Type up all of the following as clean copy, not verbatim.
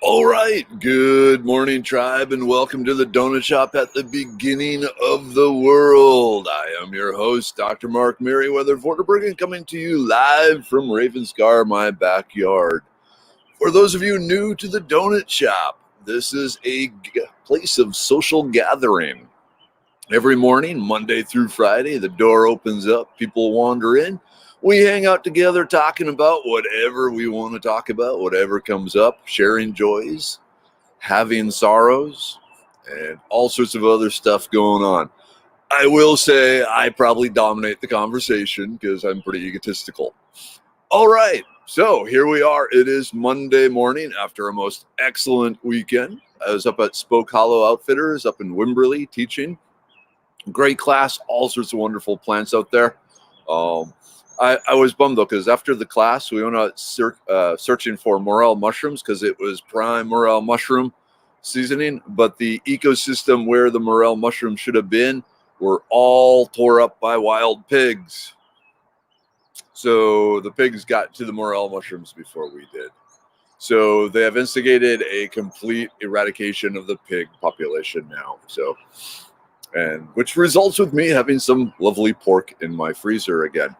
All right, good morning, tribe, and welcome to the Donut Shop at the beginning of the world. I am your host, Dr. Mark Merriweather Vorderbergen, coming to you live from Ravenscar, my backyard. For those of you new to the Donut Shop, this is a place of social gathering. Every morning, Monday through Friday, the door opens up, people wander in. We hang out together talking about whatever we want to talk about, whatever comes up, sharing joys, having sorrows, and all sorts of other stuff going on. I will say I probably dominate the conversation because I'm pretty egotistical. All right, so here we are. It is Monday morning after a most excellent weekend. I was up at Spoke Hollow Outfitters up in Wimberley teaching. Great class, all sorts of wonderful plants out there. I was bummed though, because after the class, we went out searching for morel mushrooms because it was prime morel mushroom seasoning, but the ecosystem where the morel mushrooms should have been were all tore up by wild pigs. So the pigs got to the morel mushrooms before we did. So they have instigated a complete eradication of the pig population now. And which results with me having some lovely pork in my freezer again.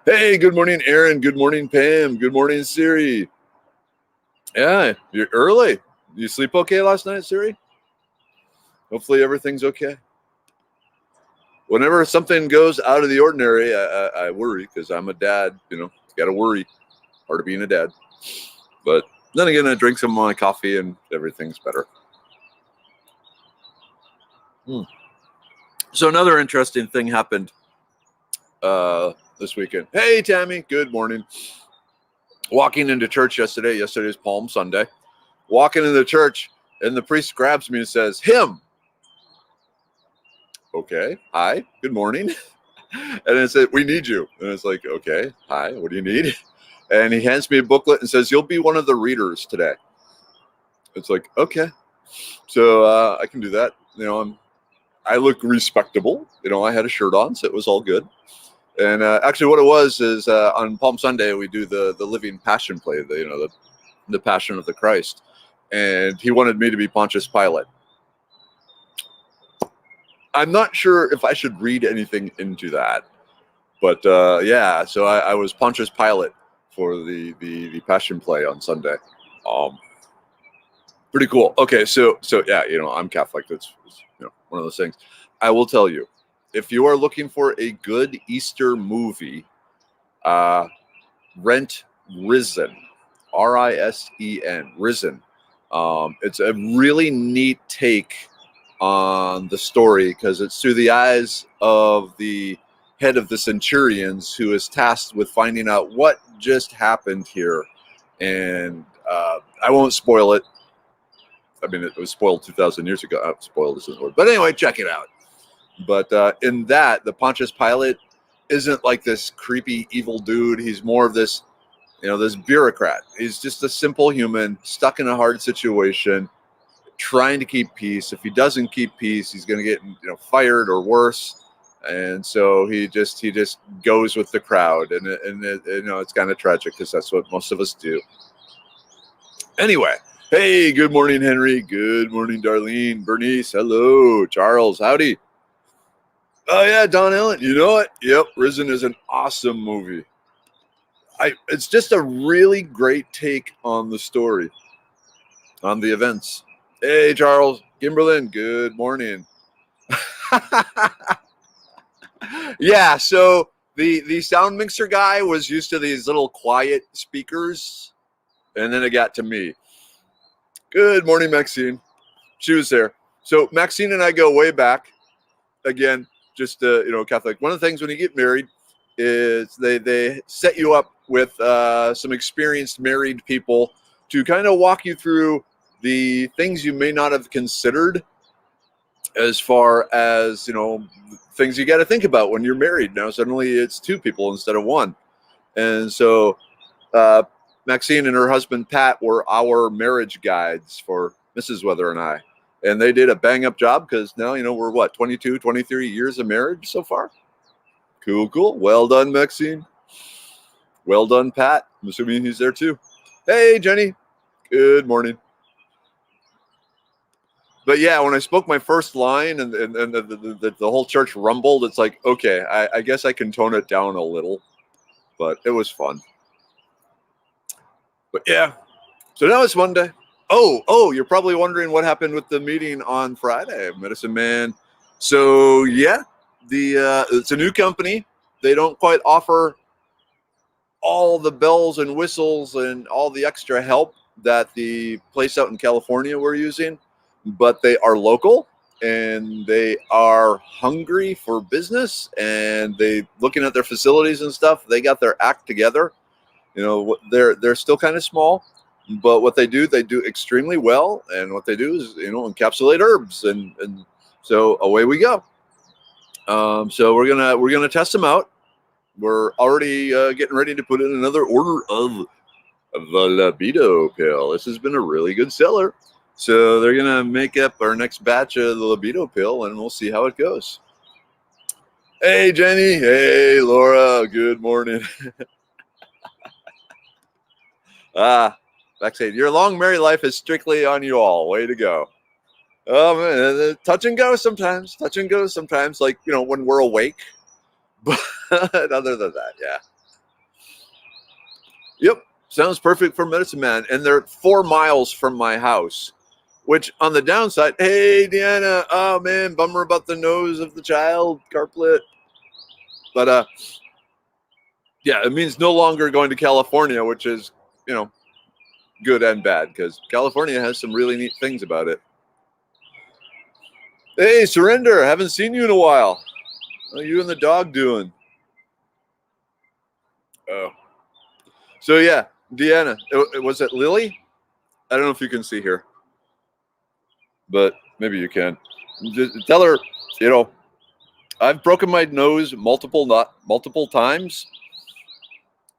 Hey, good morning, Aaron. Good morning, Pam. Good morning, Siri. Yeah, you're early. You sleep okay last night, Siri? Hopefully everything's okay. Whenever something goes out of the ordinary, I worry because I'm a dad. Got to worry. Part of being a dad. But then again, I drink some of my coffee and everything's better. So another interesting thing happened this weekend. Hey, Tammy, good morning. Walking into church yesterday. Yesterday's Palm Sunday. Walking into church, and the priest grabs me and says, "Him." Okay, hi, good morning. And it said, "We need you." And it's like, okay, hi, what do you need? And he hands me a booklet and says, "You'll be one of the readers today." It's like, okay. So I can do that. I look respectable. I had a shirt on, so it was all good. And actually, what it was is on Palm Sunday we do the Living Passion play, the Passion of the Christ, and he wanted me to be Pontius Pilate. I'm not sure if I should read anything into that, but yeah. So I was Pontius Pilate for the Passion play on Sunday. Pretty cool. Okay, so yeah, I'm Catholic. That's one of those things. I will tell you, if you are looking for a good Easter movie, rent Risen, Risen, Risen. It's a really neat take on the story because it's through the eyes of the head of the centurions who is tasked with finding out what just happened here. And I won't spoil it. I mean, it was spoiled 2,000 years ago. Spoiled isn't the word. But anyway, check it out. But in that, the Pontius Pilate isn't like this creepy, evil dude. He's more of this, this bureaucrat. He's just a simple human stuck in a hard situation, trying to keep peace. If he doesn't keep peace, he's going to get, fired or worse. And so he just goes with the crowd. And it's kind of tragic because that's what most of us do. Anyway. Hey, good morning, Henry. Good morning, Darlene. Bernice, hello. Charles, howdy. Oh, yeah, Don Ellen. You know what? Yep, Risen is an awesome movie. It's just a really great take on the story, on the events. Hey, Charles. Kimberlyn, good morning. Yeah, so the sound mixer guy was used to these little quiet speakers, and then it got to me. Good morning, Maxine. She was there. So Maxine and I go way back. Again, just Catholic. One of the things when you get married is they set you up with some experienced married people to kind of walk you through the things you may not have considered as far as things you got to think about when you're married. Now suddenly it's two people instead of one, and so Maxine and her husband, Pat, were our marriage guides for Mrs. Weather and I. And they did a bang-up job because now, we're what, 22, 23 years of marriage so far? Cool. Well done, Maxine. Well done, Pat. I'm assuming he's there too. Hey, Jenny. Good morning. But yeah, when I spoke my first line and the whole church rumbled, it's like, okay, I guess I can tone it down a little, but it was fun. But yeah, so now it's Monday. Oh, you're probably wondering what happened with the meeting on Friday, Medicine Man. So yeah, it's a new company. They don't quite offer all the bells and whistles and all the extra help that the place out in California we're using, but they are local and they are hungry for business, and they looking at their facilities and stuff. They got their act together. You know, they're still kind of small, but what they do extremely well. And what they do is, encapsulate herbs, and so away we go. So we're gonna test them out. We're already getting ready to put in another order of the libido pill. This has been a really good seller. So they're going to make up our next batch of the libido pill, and we'll see how it goes. Hey, Jenny. Hey, Laura. Good morning. Backstage. Your long married life is strictly on you all. Way to go. Oh, man. Touch and go sometimes. Touch and go sometimes, like, when we're awake. But other than that, yeah. Yep. Sounds perfect for Medicine Man. And they're 4 miles from my house, which on the downside, hey, Deanna, oh, man, bummer about the nose of the child, carplet. But, yeah, it means no longer going to California, which is, good and bad, because California has some really neat things about it. Hey, Surrender, haven't seen you in a while. How are you and the dog doing? Oh. So, yeah, Deanna, was it Lily? I don't know if you can see here, but maybe you can. Just tell her, I've broken my nose multiple times,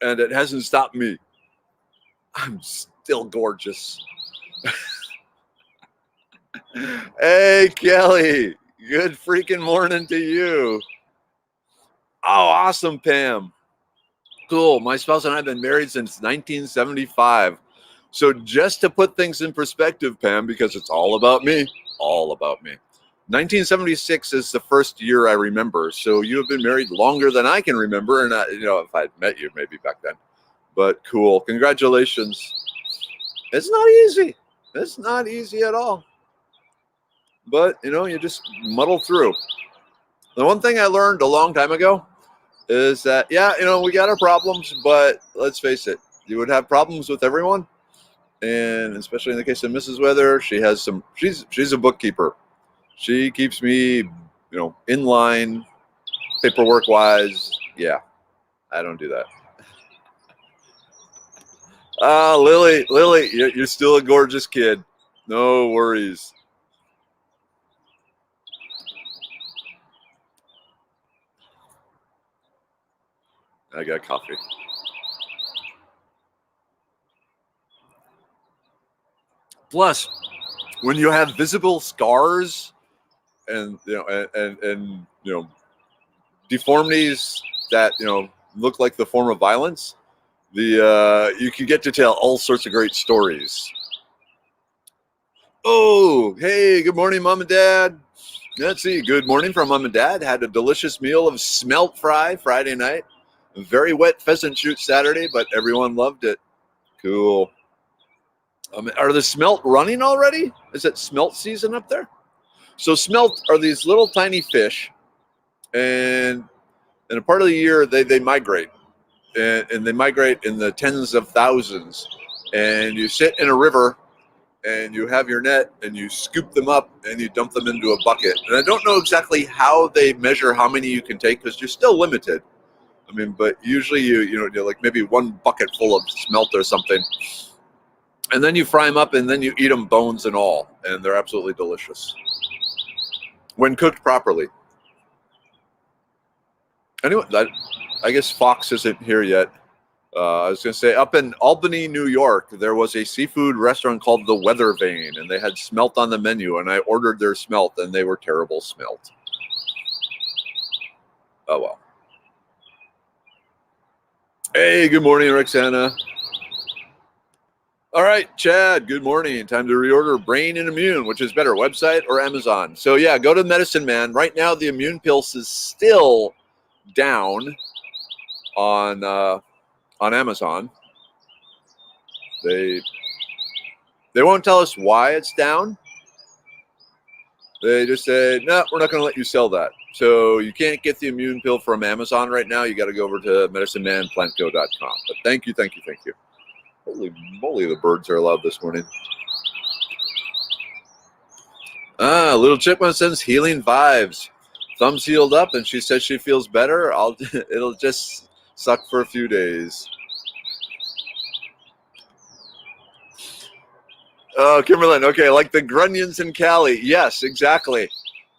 and it hasn't stopped me. I'm still gorgeous. Hey, Kelly. Good freaking morning to you. Oh, awesome, Pam. Cool. My spouse and I have been married since 1975. So just to put things in perspective, Pam, because it's all about me. 1976 is the first year I remember. So you have been married longer than I can remember. And, if I'd met you maybe back then. But cool. Congratulations. It's not easy. It's not easy at all. But, you just muddle through. The one thing I learned a long time ago is that, we got our problems, but let's face it, you would have problems with everyone. And especially in the case of Mrs. Weather, she's a bookkeeper. She keeps me, in line, paperwork wise. Yeah, I don't do that. Lily, you're still a gorgeous kid. No worries. I got coffee. Plus, when you have visible scars and deformities that look like the form of violence, you can get to tell all sorts of great stories. Oh, hey, good morning, Mom and Dad. Let's see. Good morning from Mom and Dad. Had a delicious meal of smelt fry Friday night. A very wet pheasant shoot Saturday, but everyone loved it. Cool. Are the smelt running already? Is it smelt season up there? So smelt are these little tiny fish, and in a part of the year they migrate, and they migrate in the tens of thousands. And you sit in a river, and you have your net, and you scoop them up, and you dump them into a bucket. And I don't know exactly how they measure how many you can take, because you're still limited. I mean, but usually you're like maybe one bucket full of smelt or something. And then you fry them up, and then you eat them bones and all, and they're absolutely delicious when cooked properly. Anyway, I guess Fox isn't here yet. I was going to say, up in Albany, New York, there was a seafood restaurant called The Weather Vane, and they had smelt on the menu, and I ordered their smelt, and they were terrible smelt. Oh, well. Hey, good morning, Roxana. All right, Chad, good morning. Time to reorder Brain and Immune. Which is better, website or Amazon? So yeah, go to Medicine Man. Right now, the Immune Pills is still down on Amazon. They won't tell us why it's down. They just said, no, we're not going to let you sell that. So you can't get the Immune Pill from Amazon right now. You got to go over to medicinemanplantco.com. But thank you. Holy moly, the birds are loud this morning. Little Chipmunk sends healing vibes. Thumbs healed up, and she says she feels better. It'll just suck for a few days. Oh, Kimberlyn, okay, like the Grunions in Cali. Yes, exactly.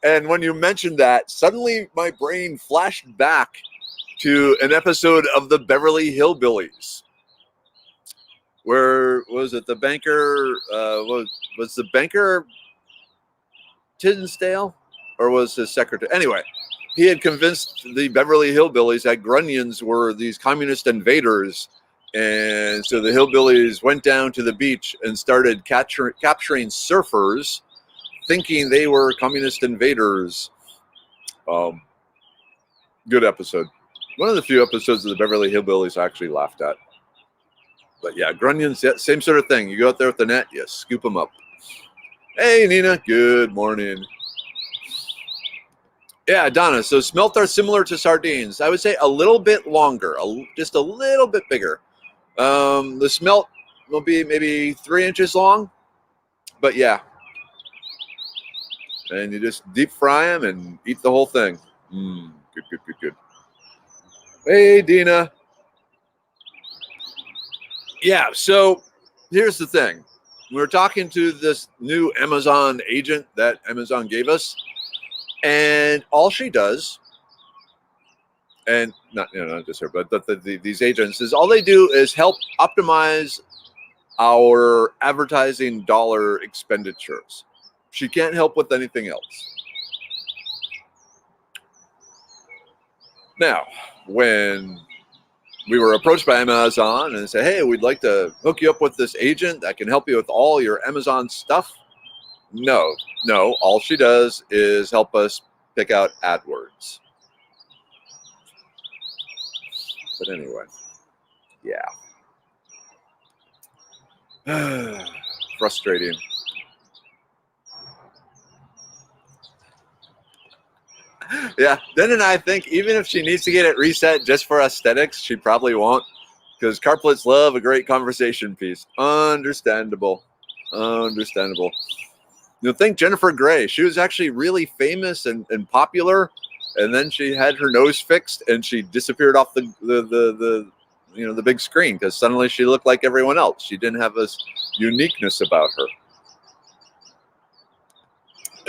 And when you mentioned that, suddenly my brain flashed back to an episode of the Beverly Hillbillies. Where was it? The banker was the banker Tinsdale, or was his secretary? Anyway, he had convinced the Beverly Hillbillies that Grunions were these communist invaders, and so the hillbillies went down to the beach and started capturing surfers, thinking they were communist invaders. Good episode. One of the few episodes of the Beverly Hillbillies I actually laughed at. But yeah, Grunions, yeah, same sort of thing. You go out there with the net, you scoop them up. Hey, Nina, good morning. Yeah, Donna, so smelt are similar to sardines. I would say a little bit longer, just a little bit bigger. The smelt will be maybe 3 inches long, but yeah. And you just deep fry them and eat the whole thing. Good. Hey, Dina. Yeah, so here's the thing. We were talking to this new Amazon agent that Amazon gave us, and all she does, and not just her, but these agents, is all they do is help optimize our advertising dollar expenditures. She can't help with anything else. Now, when we were approached by Amazon and said, hey, we'd like to hook you up with this agent that can help you with all your Amazon stuff. No, all she does is help us pick out AdWords. But anyway, yeah. Frustrating. Yeah, Den and I think even if she needs to get it reset just for aesthetics, she probably won't, because carplets love a great conversation piece. Understandable. Think Jennifer Grey. She was actually really famous and popular, and then she had her nose fixed and she disappeared off the big screen because suddenly she looked like everyone else. She didn't have this uniqueness about her.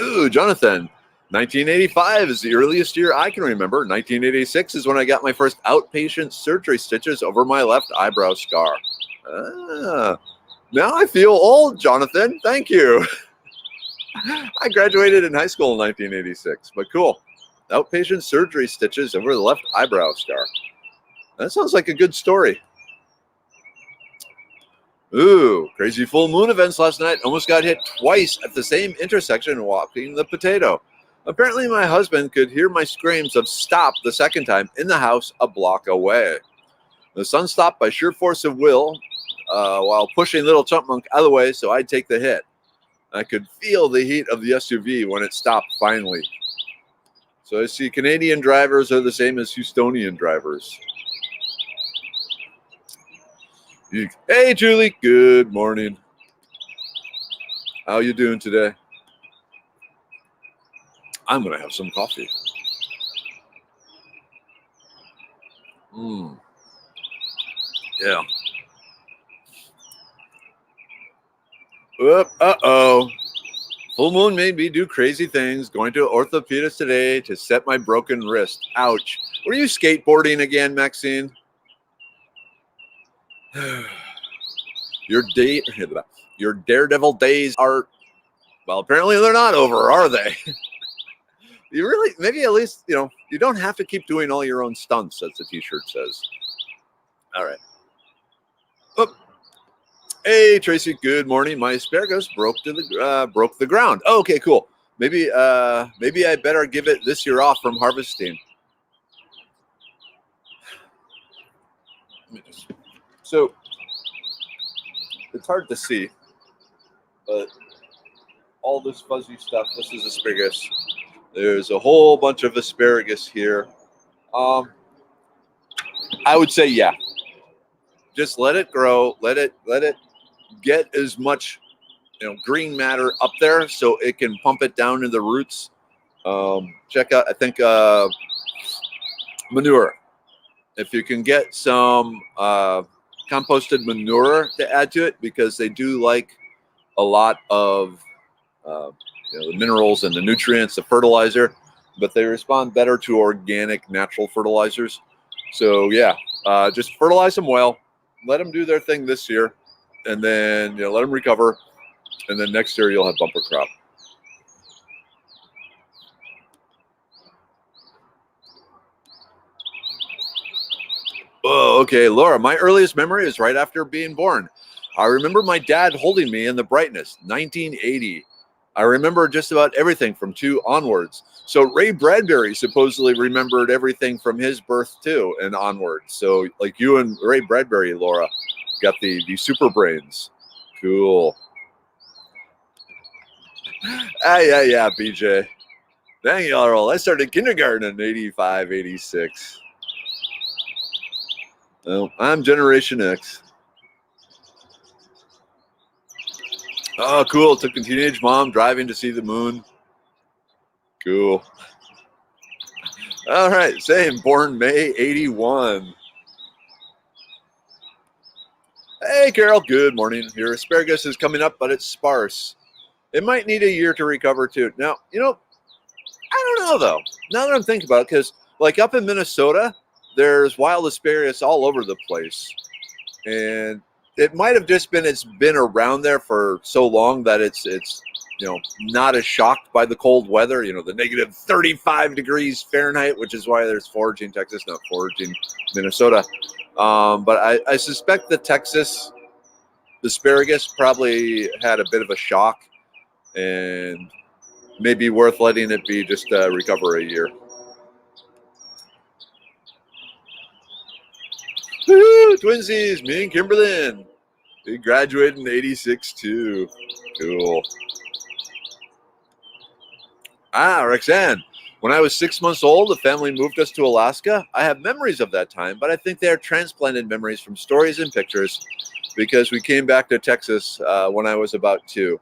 Ooh, Jonathan. 1985 is the earliest year I can remember. 1986 is when I got my first outpatient surgery stitches over my left eyebrow scar. Now I feel old, Jonathan. Thank you. I graduated in high school in 1986, but cool. Outpatient surgery stitches over the left eyebrow scar. That sounds like a good story. Ooh, crazy full moon events last night. Almost got hit twice at the same intersection walking the potato. Apparently, my husband could hear my screams of stop the second time in the house a block away. The son stopped by sheer force of will while pushing little Chipmunk out of the way so I'd take the hit. I could feel the heat of the SUV when it stopped finally. So I see Canadian drivers are the same as Houstonian drivers. Hey, Julie. Good morning. How you doing today? I'm going to have some coffee. Yeah. Uh-oh. Full moon made me do crazy things. Going to an orthopedist today to set my broken wrist. Ouch. Were you skateboarding again, Maxine? Your daredevil days are, well, apparently they're not over, are they? You really, maybe at least, you don't have to keep doing all your own stunts, as the t-shirt says. All right. Hey, Tracy. Good morning. My asparagus broke the ground. Oh, okay, cool. Maybe I better give it this year off from harvesting. So it's hard to see, but all this fuzzy stuff. This is asparagus. There's a whole bunch of asparagus here. I would say, yeah, just let it grow. Let it get as much green matter up there so it can pump it down to the roots. Check out, I think, manure. If you can get some composted manure to add to it, because they do like a lot of the minerals and the nutrients, the fertilizer, but they respond better to organic, natural fertilizers. So yeah, just fertilize them well, let them do their thing this year, and then let them recover, and then next year you'll have bumper crop. Oh, okay, Laura, my earliest memory is right after being born. I remember my dad holding me in the brightness, 1980. I remember just about everything from 2 onwards. So Ray Bradbury supposedly remembered everything from his birth too and onwards. So like you and Ray Bradbury, Laura, got the super brains. Cool. Yeah, BJ. Dang, y'all. I started kindergarten in 85, 86. Well, I'm Generation X. Oh, cool. Took a teenage mom driving to see the moon. Cool. All right. Same. Born May 81. Hey, Carol. Good morning. Your asparagus is coming up, but it's sparse. It might need a year to recover, too. Now, I don't know, though. Now that I'm thinking about it, because, like, up in Minnesota, there's wild asparagus all over the place. And it might have just been it's been around there for so long that it's not as shocked by the cold weather, the negative 35 degrees Fahrenheit, which is why there's foraging Texas, not foraging Minnesota. But I suspect the Texas asparagus probably had a bit of a shock, and maybe worth letting it be just recover a year. Woo-hoo, twinsies, me and Kimberlyn. We graduated in 86 too. Cool. Roxanne. When I was 6 months old, the family moved us to Alaska. I have memories of that time, but I think they are transplanted memories from stories and pictures, because we came back to Texas when I was about 2.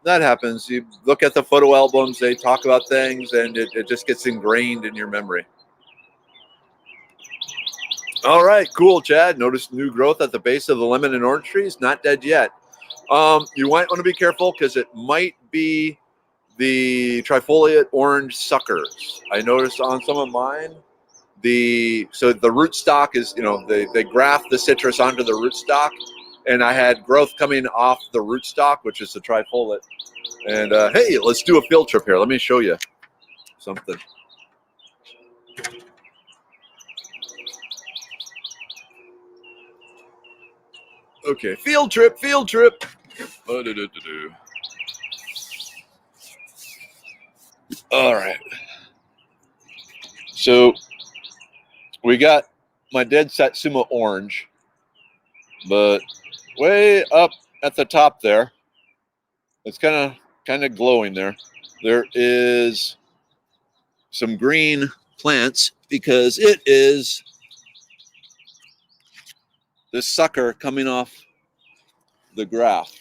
That happens. You look at the photo albums, they talk about things, and it just gets ingrained in your memory. All right, cool, Chad. Noticed new growth at the base of the lemon and orange trees. Not dead yet. You might want to be careful because it might be the trifoliate orange suckers. I noticed on some of mine, the rootstock is, they graft the citrus onto the rootstock, and I had growth coming off the rootstock, which is the trifoliate. And hey, let's do a field trip here. Let me show you something. Okay, field trip. All right. So we got my dead Satsuma orange, but way up at the top there, it's kind of glowing there. There is some green plants because it is this sucker coming off the graft.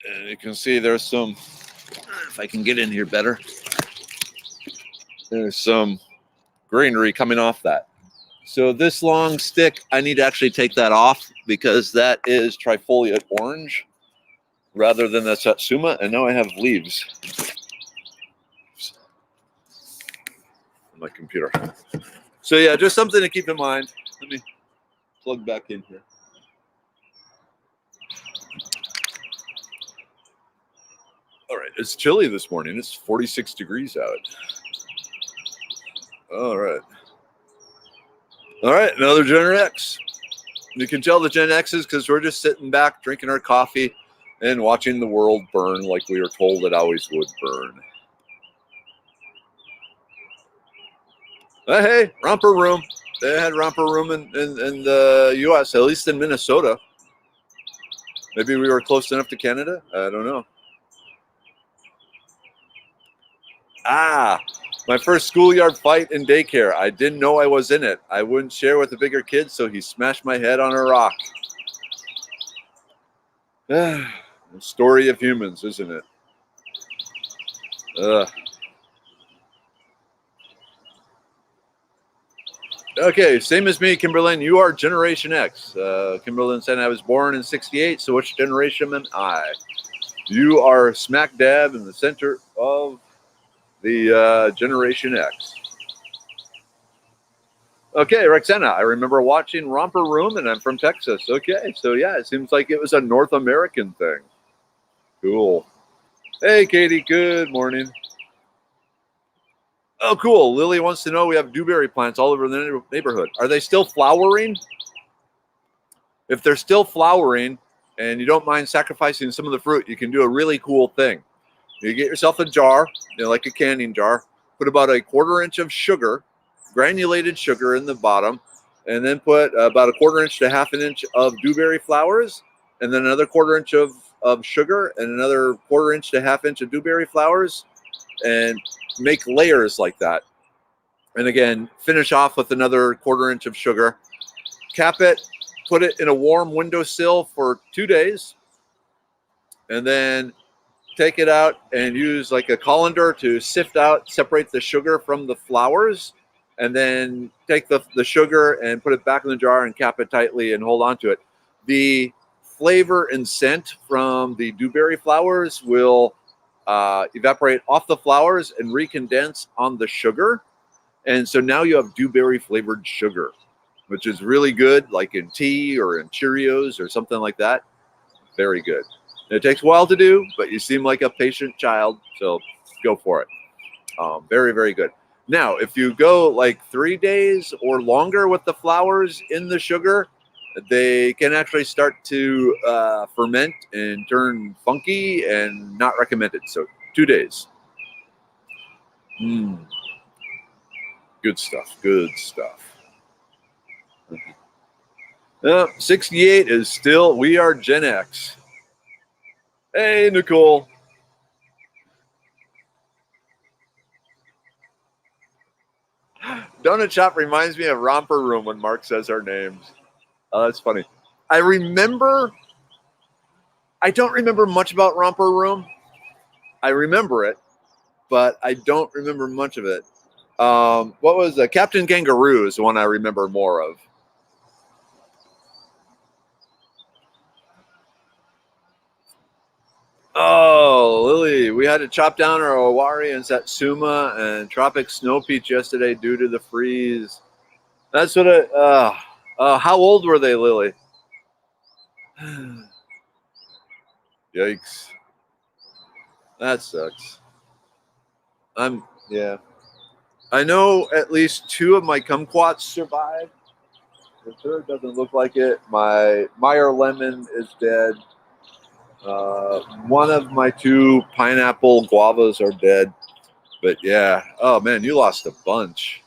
And you can see there's some, if I can get in here better, there's some greenery coming off that. So this long stick, I need to actually take that off because that is trifoliate orange rather than the Satsuma, and now I have leaves on my computer. So yeah, just something to keep in mind. Let me plug back in here. All right, it's chilly this morning. It's 46 degrees out. All right, another Gener X. You can tell the Gen X's because we're just sitting back, drinking our coffee, and watching the world burn like we were told it always would burn. Hey, romper room. They had romper room in the U.S., at least in Minnesota. Maybe we were close enough to Canada. I don't know. My first schoolyard fight in daycare. I didn't know I was in it. I wouldn't share with the bigger kids, so he smashed my head on a rock. The story of humans, isn't it? Okay, same as me, Kimberlyn. You are Generation X. Kimberlyn said I was born in '68, so which generation am I? You are smack dab in the center of the Generation X. Okay, Roxana, I remember watching Romper Room, and I'm from Texas. Okay, so yeah, it seems like it was a North American thing. Cool. Hey, Katie, good morning. Oh, cool. Lily wants to know we have dewberry plants all over the neighborhood. Are they still flowering? If they're still flowering and you don't mind sacrificing some of the fruit, you can do a really cool thing. You get yourself a jar, like a canning jar, put about a 1/4 inch of sugar, granulated sugar in the bottom, and then put about a 1/4 inch to 1/2 inch of dewberry flowers, and then another 1/4 inch of sugar, and another 1/4 inch to 1/2 inch of dewberry flowers, and make layers like that. And again, finish off with another 1/4 inch of sugar. Cap it, put it in a warm windowsill for 2 days, and then take it out and use like a colander to separate the sugar from the flowers, and then take the sugar and put it back in the jar and cap it tightly and hold on to it. The flavor and scent from the dewberry flowers will evaporate off the flowers and recondense on the sugar. And so now you have dewberry flavored sugar, which is really good, like in tea or in Cheerios or something like that. Very good. It takes a while to do, but you seem like a patient child, so go for it. Very, very good. Now, if you go like 3 days or longer with the flowers in the sugar, they can actually start to ferment and turn funky and not recommended. So 2 days. Good stuff. Good stuff. 68 is still, we are Gen X. Hey, Nicole. Donut Shop reminds me of Romper Room when Mark says our names. Oh, that's funny. I don't remember much about Romper Room. I remember it, but I don't remember much of it. What was Captain Kangaroo is the one I remember more of. Oh, Lily, we had to chop down our Owari and Satsuma and Tropic Snow Peach yesterday due to the freeze. That's what how old were they, Lily? Yikes. That sucks. Yeah. I know at least 2 of my kumquats survived. The third doesn't look like it. My Meyer lemon is dead. One of my 2 pineapple guavas are dead. But yeah, oh man, you lost a bunch.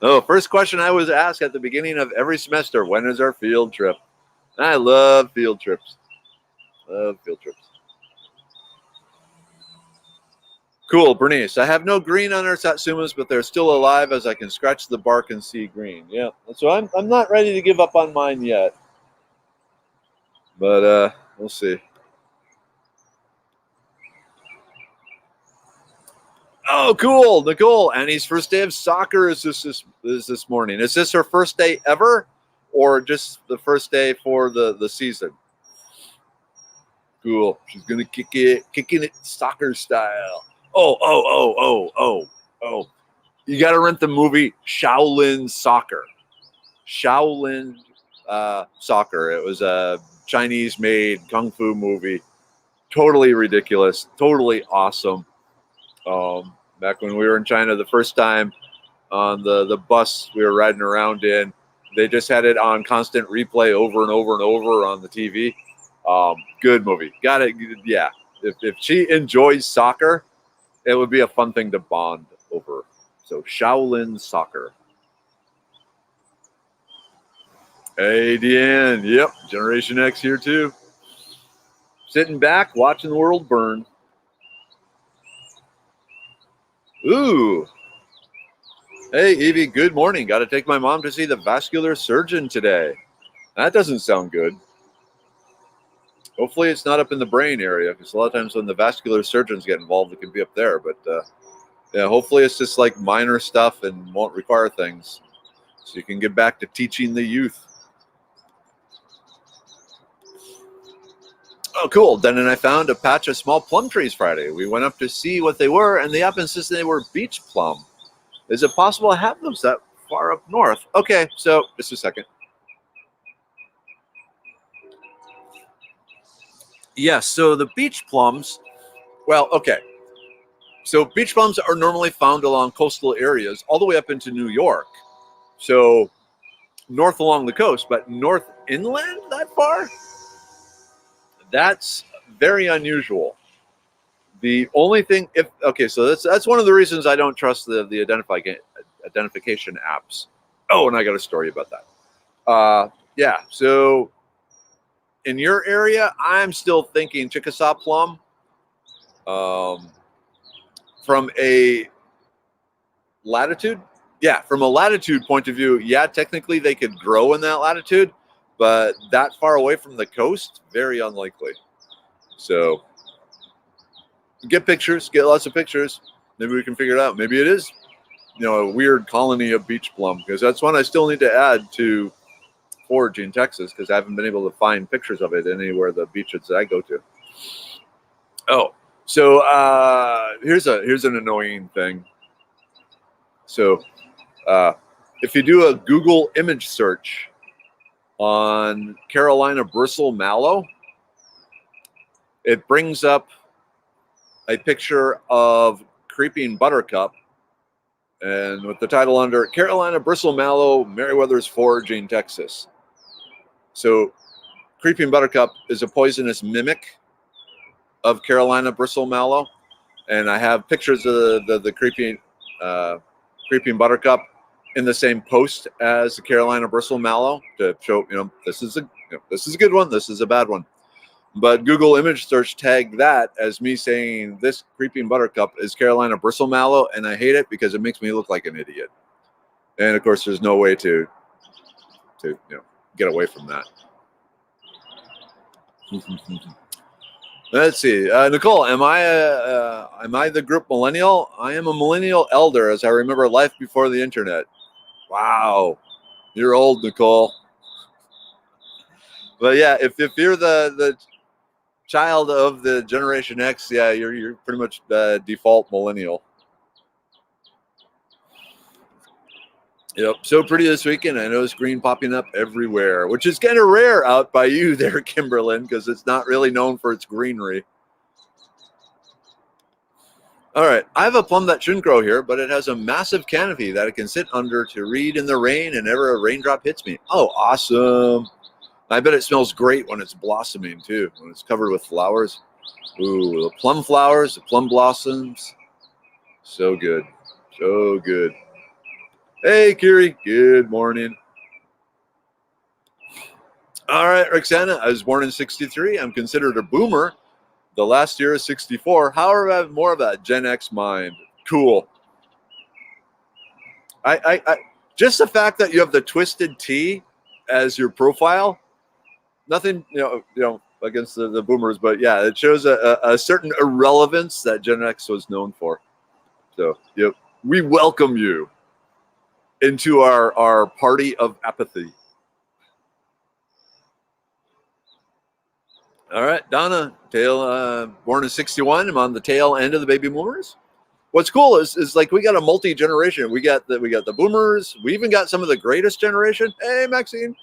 Oh, first question I was asked at the beginning of every semester: when is our field trip? I love field trips. Love field trips. Cool, Bernice. I have no green on our Satsumas, but they're still alive as I can scratch the bark and see green. Yeah, so I'm not ready to give up on mine yet, but we'll see. Oh, cool, Nicole. Annie's first day of soccer is this morning. Is this her first day ever, or just the first day for the season? Cool. She's gonna kicking it soccer style. Oh. You got to rent the movie Shaolin Soccer. Shaolin Soccer. It was a Chinese-made kung fu movie. Totally ridiculous. Totally awesome. Back when we were in China the first time, on the bus we were riding around in. They just had it on constant replay over and over and over on the TV. Good movie. Got it. Yeah. If she enjoys soccer, it would be a fun thing to bond over. So Shaolin Soccer. Hey, Deanne. Yep. Generation X here too. Sitting back, watching the world burn. Ooh. Hey, Evie, good morning. Got to take my mom to see the vascular surgeon today. That doesn't sound good. Hopefully it's not up in the brain area, because a lot of times when the vascular surgeons get involved, it can be up there. But yeah, hopefully it's just like minor stuff and won't require things. So you can get back to teaching the youth. Oh, cool. Then and I found a patch of small plum trees Friday. We went up to see what they were, and the app insisted they were beach plum. Is it possible to have them that far up north? Okay, so just a second. Yes, so the beach plums, well, okay. So beach plums are normally found along coastal areas all the way up into New York. So north along the coast, but north inland that far? That's very unusual. The only thing, so that's one of the reasons I don't trust the identification apps. Oh, and I got a story about that. Yeah, so in your area, I'm still thinking Chickasaw plum. From a latitude, from a latitude point of view, technically they could grow in that latitude, but that far away from the coast, very unlikely. So get lots of pictures. Maybe we can figure it out. Maybe it is, a weird colony of beach plum, because that's one I still need to add to forage in Texas, because I haven't been able to find pictures of it anywhere the beaches that I go to. Oh, so here's an annoying thing. So if you do a Google image search on Carolina bristle mallow, it brings up a picture of creeping buttercup, and with the title under Carolina bristle mallow, Meriwether's foraging, Texas. So creeping buttercup is a poisonous mimic of Carolina bristle mallow, and I have pictures of the creeping buttercup in the same post as the Carolina bristle mallow to show, this is a good one, this is a bad one. But Google image search tagged that as me saying this creeping buttercup is Carolina bristle mallow, and I hate it because it makes me look like an idiot. And of course, there's no way to get away from that. Let's see, Nicole, am I the group millennial? I am a millennial elder, as I remember life before the internet. Wow, you're old, Nicole. But yeah, if you're the child of the Generation X, you're pretty much the default millennial. Yep, so pretty this weekend. I noticed green popping up everywhere, which is kind of rare out by you there, Kimberlyn, because it's not really known for its greenery. All right, I have a plum that shouldn't grow here, but it has a massive canopy that it can sit under to read in the rain and never a raindrop hits me. Oh, awesome. I bet it smells great when it's blossoming, too, when it's covered with flowers. Ooh, the plum flowers, the plum blossoms. So good. So good. Hey, Kiri. Good morning. All right, Roxana. I was born in 63. I'm considered a boomer. The last year is 64. However, I have more of a Gen X mind. Cool. I just the fact that you have the twisted T as your profile, nothing, against the boomers, but yeah, it shows a certain irrelevance that Gen X was known for. So, we welcome you into our party of apathy. All right, Donna, born in 61. I'm on the tail end of the baby boomers. What's cool is like we got a multi-generation. We got the boomers. We even got some of the greatest generation. Hey, Maxine.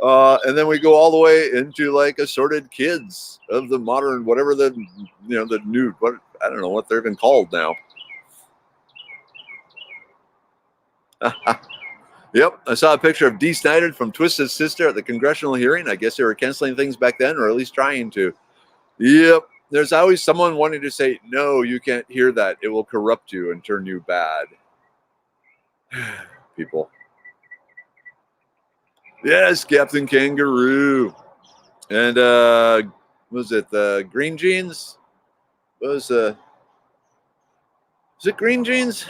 And then we go all the way into like assorted kids of the modern, whatever the new, I don't know what they're even called now. Yep, I saw a picture of Dee Snider from Twisted Sister at the congressional hearing. I guess they were canceling things back then, or at least trying to. Yep, there's always someone wanting to say, no, you can't hear that. It will corrupt you and turn you bad. People. Yes, Captain Kangaroo. And was it the Green Jeans? Was it Green Jeans?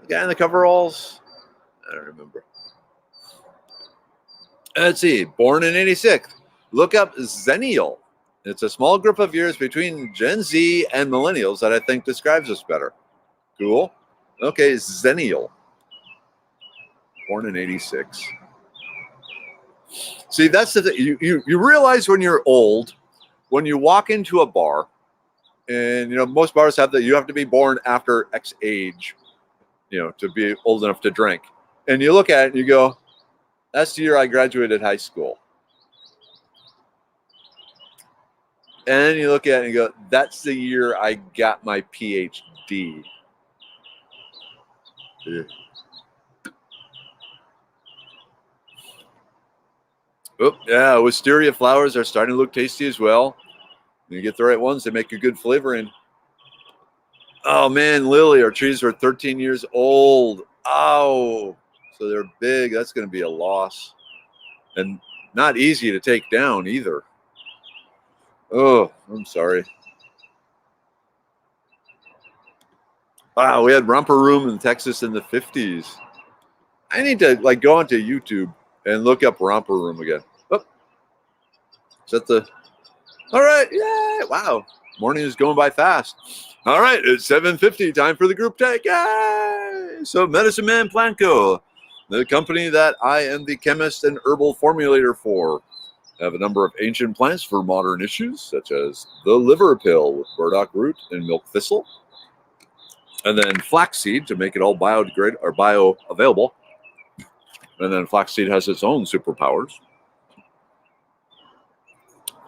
The guy in the coveralls? I don't remember. Let's see. Born in '86. Look up Zennial. It's a small group of years between Gen Z and millennials that I think describes us better. Cool. Okay, Zennial. Born in '86. See, that's the thing. You realize when you're old, when you walk into a bar, and most bars have that you have to be born after X age, to be old enough to drink. And you look at it and you go, that's the year I graduated high school. And you look at it and you go, that's the year I got my PhD. Yeah. Oh, yeah, wisteria flowers are starting to look tasty as well. When you get the right ones, they make a good flavoring. Oh, man, Lily, our trees are 13 years old. Oh, so they're big. That's going to be a loss. And not easy to take down either. Oh, I'm sorry. Wow, we had Romper Room in Texas in the 50s. I need to go onto YouTube and look up Romper Room again. Oh, is that the... All right, yeah, wow. Morning is going by fast. All right, it's 7:50, time for the group take. Yay! So Medicine Man Plant Co., the company that I am the chemist and herbal formulator for, have a number of ancient plants for modern issues, such as the liver pill with burdock root and milk thistle, and then flaxseed to make it all biodegradable or bioavailable. And then flaxseed has its own superpowers.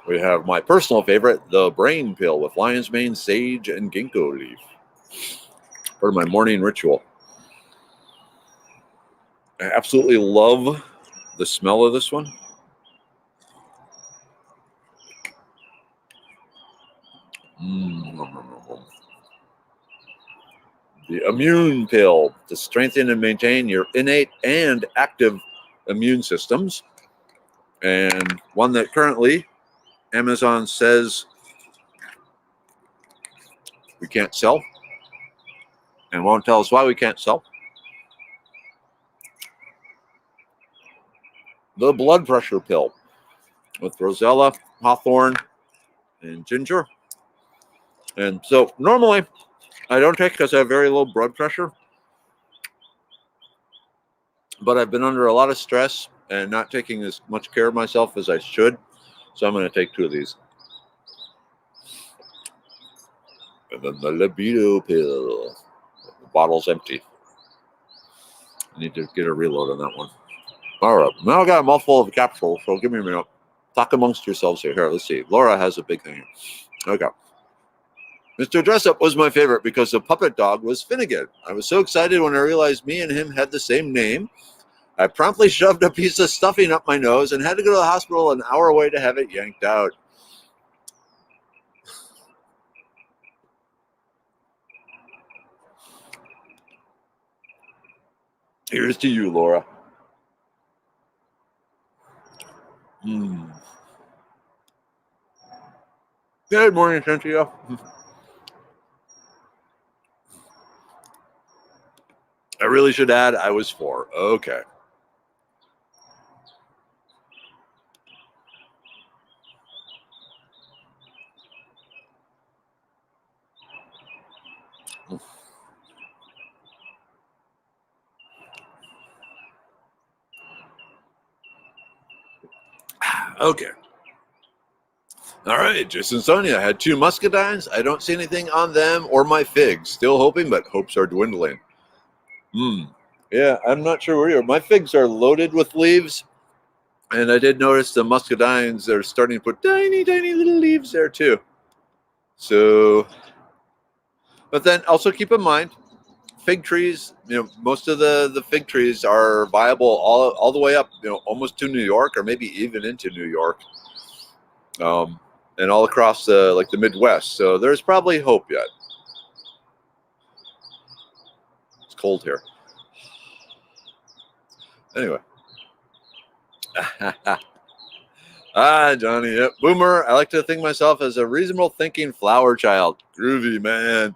We have my personal favorite, the brain pill with lion's mane, sage, and ginkgo leaf. Part of my morning ritual. I absolutely love the smell of this one. The immune pill to strengthen and maintain your innate and active immune systems. And one that currently Amazon says we can't sell and won't tell us why we can't sell. The blood pressure pill with rosella, hawthorn, and ginger. And so normally I don't take because I have very low blood pressure, but I've been under a lot of stress and not taking as much care of myself as I should. So I'm going to take 2 of these. And then the libido pill. The bottle's empty. I need to get a reload on that one. All right. Now I got a mouthful of capsules, so give me a minute. Talk amongst yourselves here. Here, let's see. Laura has a big thing here. Okay. Mr. Dressup was my favorite because the puppet dog was Finnegan. I was so excited when I realized me and him had the same name. I promptly shoved a piece of stuffing up my nose and had to go to the hospital an hour away to have it yanked out. Here's to you, Laura. Good morning, Cynthia. I really should add I was 4. Okay. Okay. All right, Jason Sonia. I had 2 muscadines. I don't see anything on them or my figs. Still hoping, but hopes are dwindling. Yeah, I'm not sure where you are. My figs are loaded with leaves. And I did notice the muscadines are starting to put tiny, tiny little leaves there too. So, but then also keep in mind, fig trees, most of the fig trees are viable all the way up, almost to New York, or maybe even into New York, and all across the Midwest. So there's probably hope yet. It's cold here. Anyway. Johnny. Yep. Boomer. I like to think myself as a reasonable thinking flower child. Groovy, man.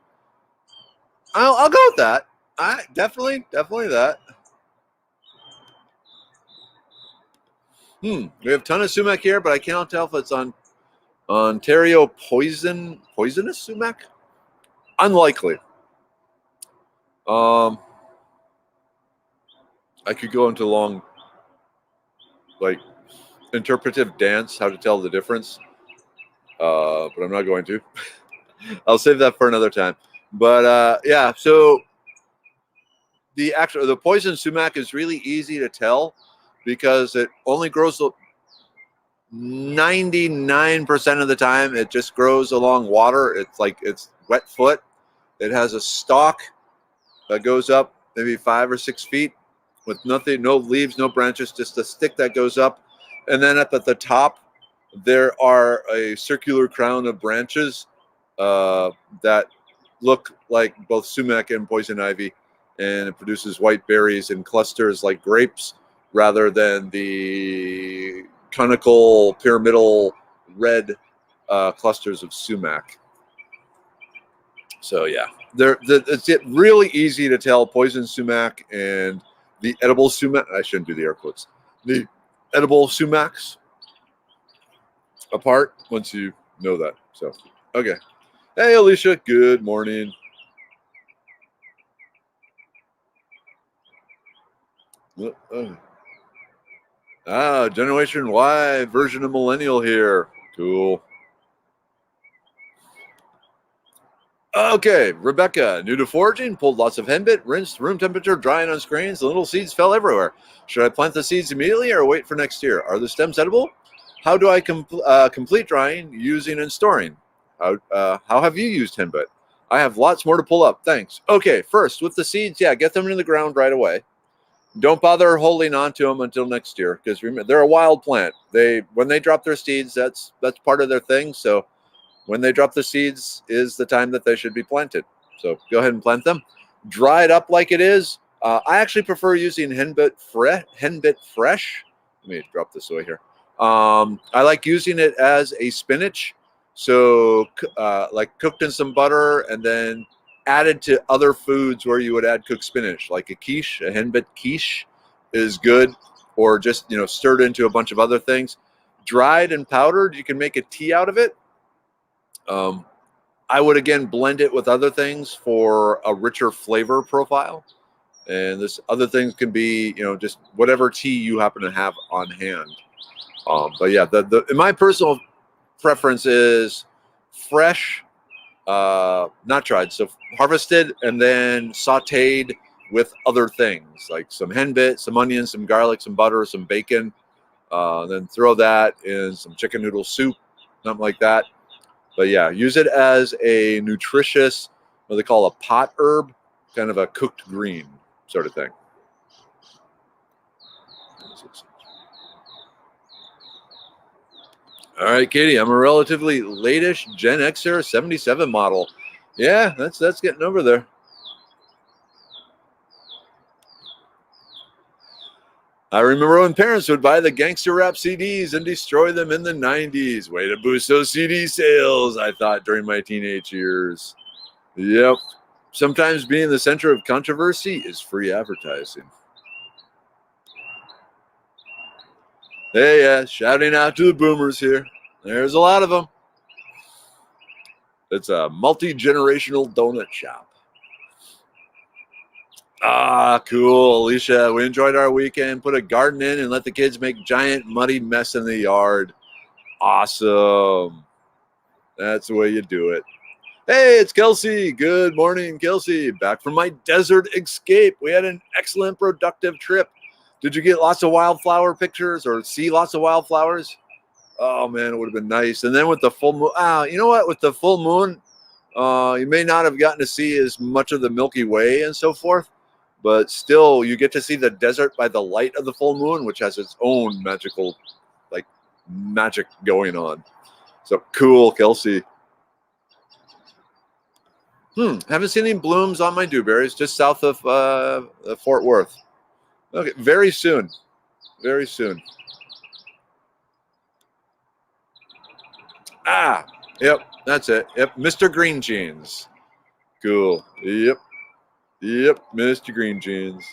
I'll go with that. Definitely that. We have a ton of sumac here, but I can't tell if it's on Ontario poisonous sumac. Unlikely. I could go into long, interpretive dance, how to tell the difference, but I'm not going to. I'll save that for another time. But yeah, so the poison sumac is really easy to tell because it only grows 99% of the time. It just grows along water. It's wet foot. It has a stalk that goes up maybe 5 or 6 feet with nothing, no leaves, no branches, just a stick that goes up. And then up at the top, there are a circular crown of branches that look like both sumac and poison ivy, and it produces white berries in clusters like grapes rather than the conical, pyramidal, red clusters of sumac. So yeah, it's really easy to tell poison sumac and the edible sumac. I shouldn't do the air quotes. The edible sumacs apart once you know that. So okay. Hey Alicia, good morning. Generation Y version of millennial here. Cool. Okay, Rebecca, new to foraging, pulled lots of henbit, rinsed room temperature, drying on screens, the little seeds fell everywhere. Should I plant the seeds immediately or wait for next year? Are the stems edible? How do I complete drying, using, and storing? How have you used henbit? I have lots more to pull up. Thanks. Okay, first, with the seeds, yeah, get them in the ground right away. Don't bother holding on to them until next year because they're a wild plant. When they drop their seeds, that's part of their thing. So when they drop the seeds is the time that they should be planted. So go ahead and plant them. Dry it up like it is. I actually prefer using henbit fresh. Let me drop this away here. I like using it as a spinach. So like cooked in some butter and then added to other foods where you would add cooked spinach, like a quiche, a henbit quiche is good, or just stirred into a bunch of other things. Dried and powdered, you can make a tea out of it. I would again blend it with other things for a richer flavor profile, and this other things can be just whatever tea you happen to have on hand. But yeah, in my personal preference is fresh. Not dried, so harvested and then sauteed with other things like some henbit, some onions, some garlic, some butter, some bacon. Then throw that in some chicken noodle soup, something like that. But yeah, use it as a nutritious, what they call a pot herb, kind of a cooked green sort of thing. All right, Katie, I'm a relatively late-ish Gen Xer 77 model. Yeah, that's getting over there. I remember when parents would buy the gangster rap CDs and destroy them in the 90s. Way to boost those CD sales, I thought, during my teenage years. Yep. Sometimes being the center of controversy is free advertising. Hey, yeah, shouting out to the boomers here. There's a lot of them. It's a multi-generational donut shop. Ah, cool, Alicia. We enjoyed our weekend. Put a garden in and let the kids make giant muddy mess in the yard. Awesome. That's the way you do it. Hey, it's Kelsey. Good morning, Kelsey. Back from my desert escape. We had an excellent, productive trip. Did you get lots of wildflower pictures or see lots of wildflowers? Oh, man, it would have been nice. And then with the full moon, you know what? With the full moon, You may not have gotten to see as much of the Milky Way and so forth, but still you get to see the desert by the light of the full moon, which has its own magical, like, magic going on. So cool, Kelsey. Haven't seen any blooms on my dewberries, just south of Fort Worth. Okay, very soon. Very soon. Ah, yep, that's it. Yep, Mr. Green Jeans. Cool. Yep, Mr. Green Jeans.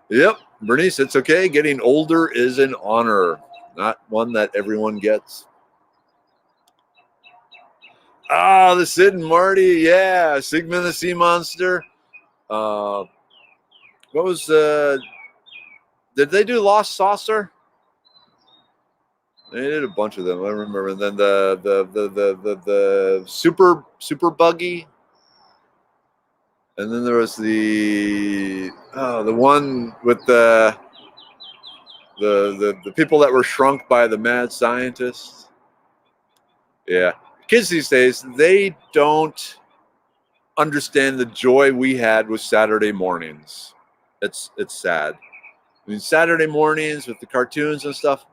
Yep, Bernice, it's okay. Getting older is an honor, not one that everyone gets. Ah, the Sid and Marty, yeah, Sigmund the Sea Monster. What was did they do Lost Saucer? They did a bunch of them. I remember. And then the super buggy, and then there was the one with the people that were shrunk by the mad scientists. Yeah, kids these days, they don't understand the joy we had with Saturday mornings. It's sad. I mean, Saturday mornings with the cartoons and stuff,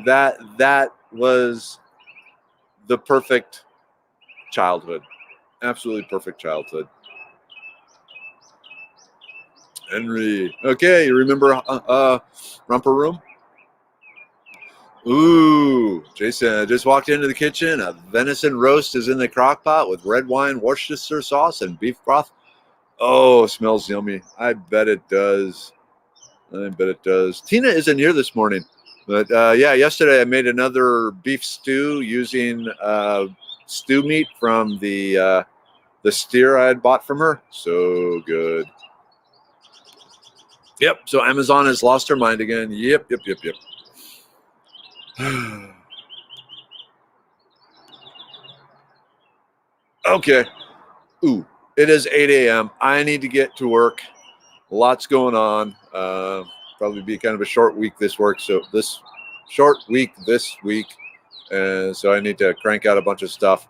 that was the perfect childhood. Absolutely perfect childhood. Henry. Okay, you remember Romper Room? Ooh, Jason, I just walked into the kitchen. A venison roast is in the crock pot with red wine, Worcestershire sauce, and beef broth. Oh, smells yummy. I bet it does. Tina isn't here this morning. But yeah, yesterday I made another beef stew using stew meat from the steer I had bought from her. So good. Yep. So Amazon has lost her mind again. Yep. Okay. Ooh, it is 8 a.m. I need to get to work. Lots going on. Probably be kind of a short week this week. So I need to crank out a bunch of stuff.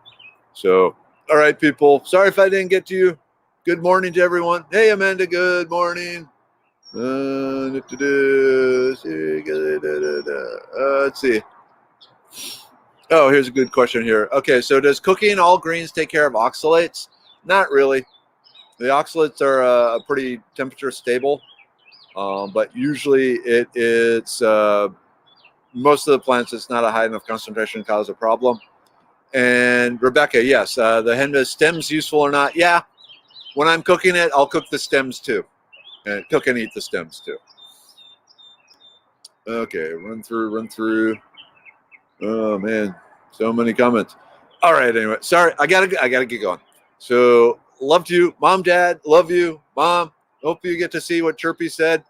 So, all right, people. Sorry if I didn't get to you. Good morning to everyone. Hey, Amanda. Good morning. Let's see. Oh, here's a good question here. Okay, so does cooking all greens take care of oxalates? Not really. The oxalates are pretty temperature stable, but usually it's most of the plants, it's not a high enough concentration to cause a problem. And Rebecca, yes, the henna stems useful or not? Yeah, when I'm cooking it, I'll cook the stems too, and cook and eat the stems too. Okay, run through. Oh man, so many comments. All right, anyway, sorry, I gotta get going. So loved you, Mom, Dad, love you, Mom. Hope you get to see what Chirpy said.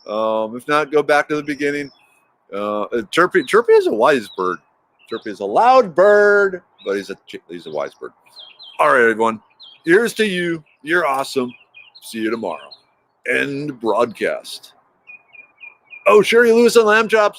If not, go back to the beginning. Chirpy is a wise bird. Chirpy is a loud bird, but he's a wise bird. All right, everyone. Here's to you. You're awesome. See you tomorrow. End broadcast. Oh, Sherry Lewis and lamb chops.